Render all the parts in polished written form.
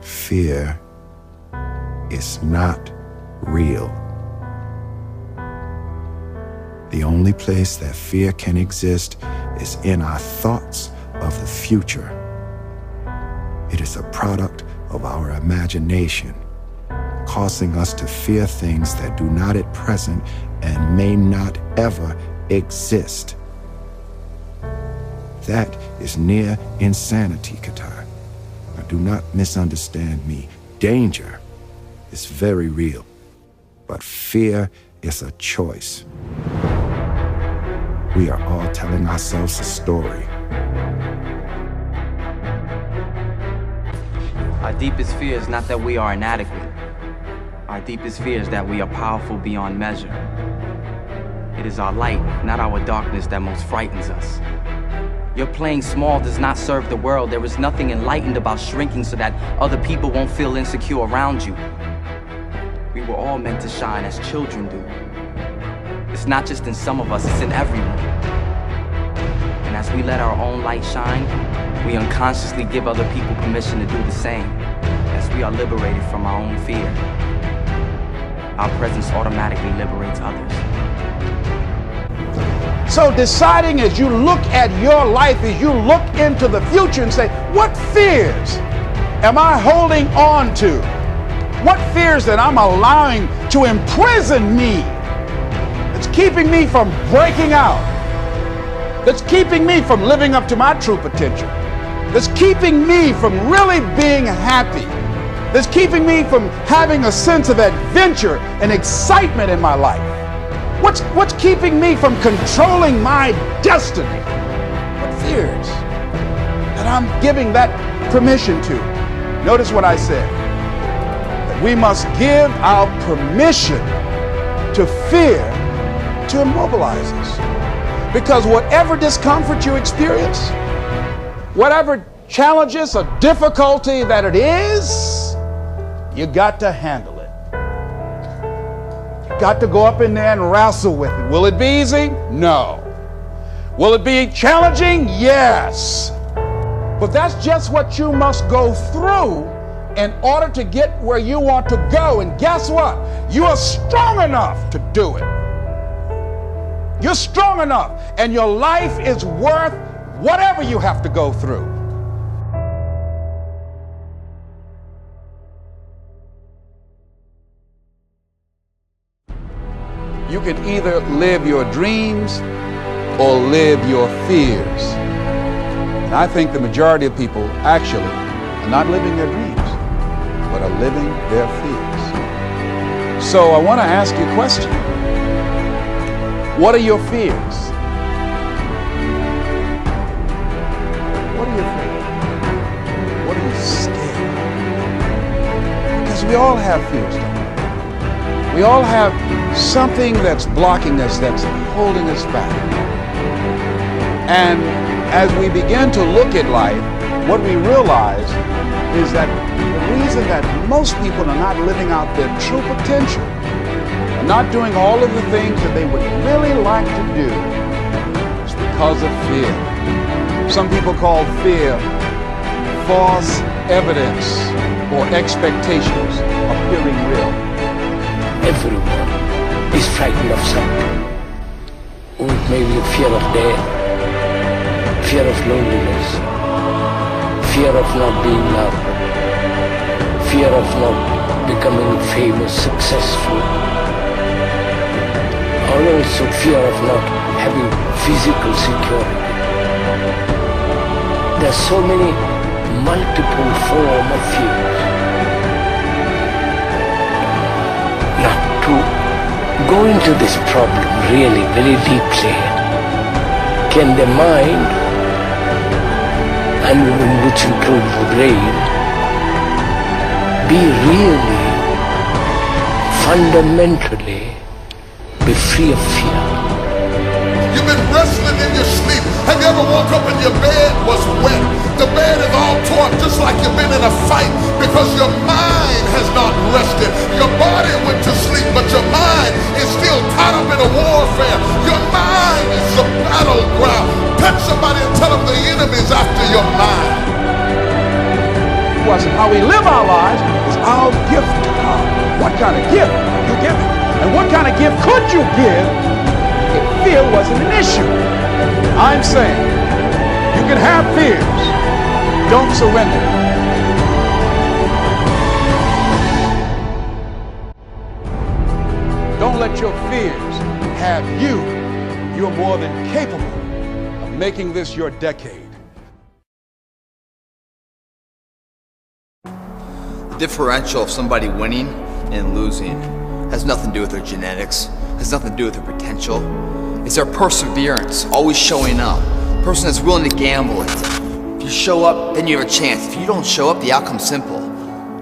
fear is not real. The only place that fear can exist is in our thoughts of the future. It is a product of our imagination, causing us to fear things that do not at present and may not ever exist. That is near insanity, Qatar. Now, do not misunderstand me. Danger is very real, but fear is a choice. We are all telling ourselves a story. Our deepest fear is not that we are inadequate. Our deepest fear is that we are powerful beyond measure. It is our light, not our darkness, that most frightens us. Your playing small does not serve the world. There is nothing enlightened about shrinking so that other people won't feel insecure around you. We were all meant to shine as children do. It's not just in some of us, it's in everyone. And as we let our own light shine, we unconsciously give other people permission to do the same. As we are liberated from our own fear, our presence automatically liberates others. So deciding as you look at your life, as you look into the future and say, what fears am I holding on to? What fears that I'm allowing to imprison me? That's keeping me from breaking out. That's keeping me from living up to my true potential. That's keeping me from really being happy. That's keeping me from having a sense of adventure and excitement in my life. What's keeping me from controlling my destiny? What fears that I'm giving that permission to? Notice what I said. That we must give our permission to fear to immobilize us. Because whatever discomfort you experience, whatever challenges or difficulty that it is, you got to handle it. Got to go up in there and wrestle with it. Will it be easy? No. Will it be challenging? Yes. But that's just what you must go through in order to get where you want to go. And guess what? You are strong enough to do it. You're strong enough, and your life is worth whatever you have to go through. You can either live your dreams or live your fears. And I think the majority of people actually are not living their dreams, but are living their fears. So I want to ask you a question. What are your fears? What are your fears? What are you scared of? Because we all have fears, don't we? We all have something that's blocking us, that's holding us back. And as we begin to look at life, what we realize is that the reason that most people are not living out their true potential, are not doing all of the things that they would really like to do, is because of fear. Some people call fear false evidence or expectations appearing real. Everyone is frightened of something. Or it may be a fear of death, fear of loneliness, fear of not being loved, fear of not becoming famous, successful, or also fear of not having physical security. There are so many multiple forms of fears. Now, to go into this problem really very deeply, can the mind, and which includes the brain, be really fundamentally be free of fear? You've been wrestling in your sleep. Have you ever woke up and your bed was wet? The bed is all torn just like you've been in a fight because your mind has not rested. Your body went to sleep, but your mind is still caught up in a warfare. Your mind is the battleground. Touch somebody and tell them the enemy's after your mind. to us and how we live our lives is our gift to God. What kind of gift are you giving? And what kind of gift could you give if fear wasn't an issue? I'm saying you can have fears. Don't surrender. Don't let your fears have you. You're more than capable of making this your decade. The differential of somebody winning and losing has nothing to do with their genetics, has nothing to do with their potential. It's their perseverance, always showing up. A person that's willing to gamble it. If you show up, then you have a chance. If you don't show up, the outcome's simple.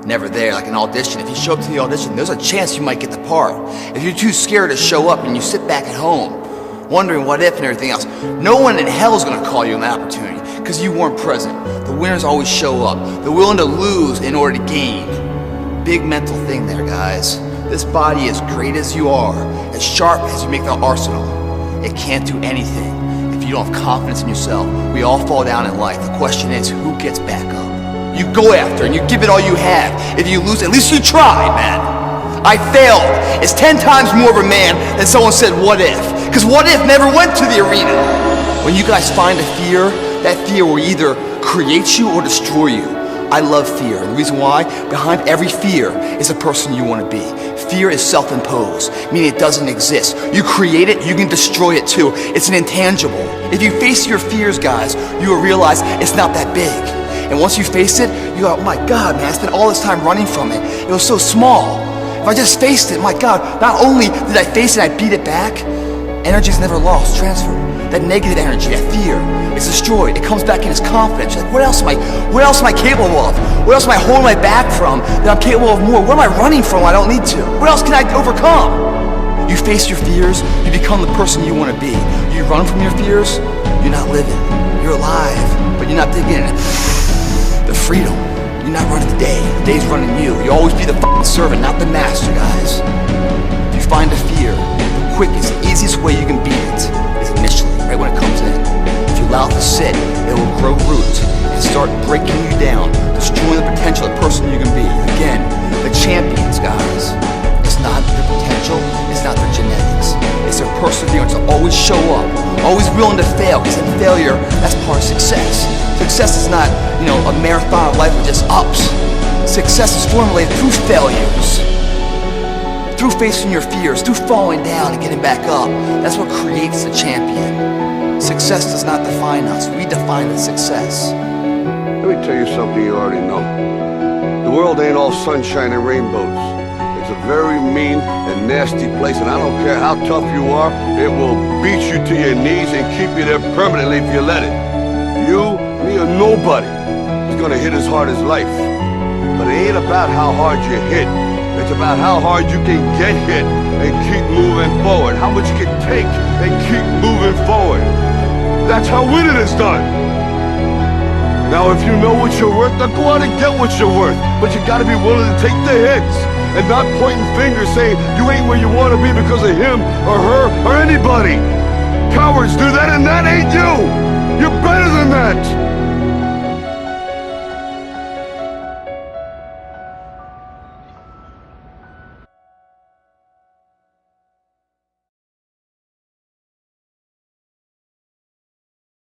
Never there, like an audition. If you show up to the audition, there's a chance you might get the part. If you're too scared to show up and you sit back at home, wondering what if and everything else, no one in hell is gonna call you an opportunity because you weren't present. The winners always show up. They're willing to lose in order to gain. Big mental thing there, guys. This body, as great as you are, as sharp as you make the arsenal, it can't do anything if you don't have confidence in yourself. We all fall down in life. The question is, who gets back up? You go after and you give it all you have. If you lose, at least you tried, man. I failed. It's 10 times more of a man than someone said, what if? Because what if never went to the arena. When you guys find a fear, that fear will either create you or destroy you. I love fear, and the reason why, behind every fear is a person you want to be. Fear is self-imposed, meaning it doesn't exist. You create it, you can destroy it too. It's an intangible. If you face your fears, guys, you will realize it's not that big. And once you face it, you go, oh my God, man, I spent all this time running from it. It was so small. If I just faced it, my God, not only did I face it, I beat it back, energy's never lost, transferred. That negative energy, that fear, it's destroyed. It comes back in as confidence. You're like, what else am I capable of? What else am I holding my back from that I'm capable of more? What am I running from I don't need to? What else can I overcome? You face your fears, you become the person you want to be. You run from your fears, you're not living. You're alive, but you're not digging in. The freedom. You're not running the day. The day's running you. You always be the fucking servant, not the master, guys. If you find a fear, the quickest, easiest way you can beat it is initially, right when it comes in. If you allow it to sit, it will grow roots and start breaking you down, destroying the potential of the person you can be. Again, the champions, guys. It's not their potential, it's not their genetics. It's their perseverance to always show up, always willing to fail, because in failure, that's part of success. Success is not, a marathon of life with just ups. Success is formulated through failures, through facing your fears, through falling down and getting back up. That's what creates the champion. Success does not define us. We define the success. Let me tell you something you already know. The world ain't all sunshine and rainbows. It's a very mean and nasty place, and I don't care how tough you are, it will beat you to your knees and keep you there permanently if you let it. You, me, or nobody is gonna hit as hard as life. But it ain't about how hard you hit. It's about how hard you can get hit and keep moving forward. How much you can take and keep moving forward. That's how winning is done. Now, if you know what you're worth, now go out and get what you're worth. But you gotta be willing to take the hits and not pointing fingers saying you ain't where you want to be because of him or her or anybody. Cowards do that, and that ain't you. You're better.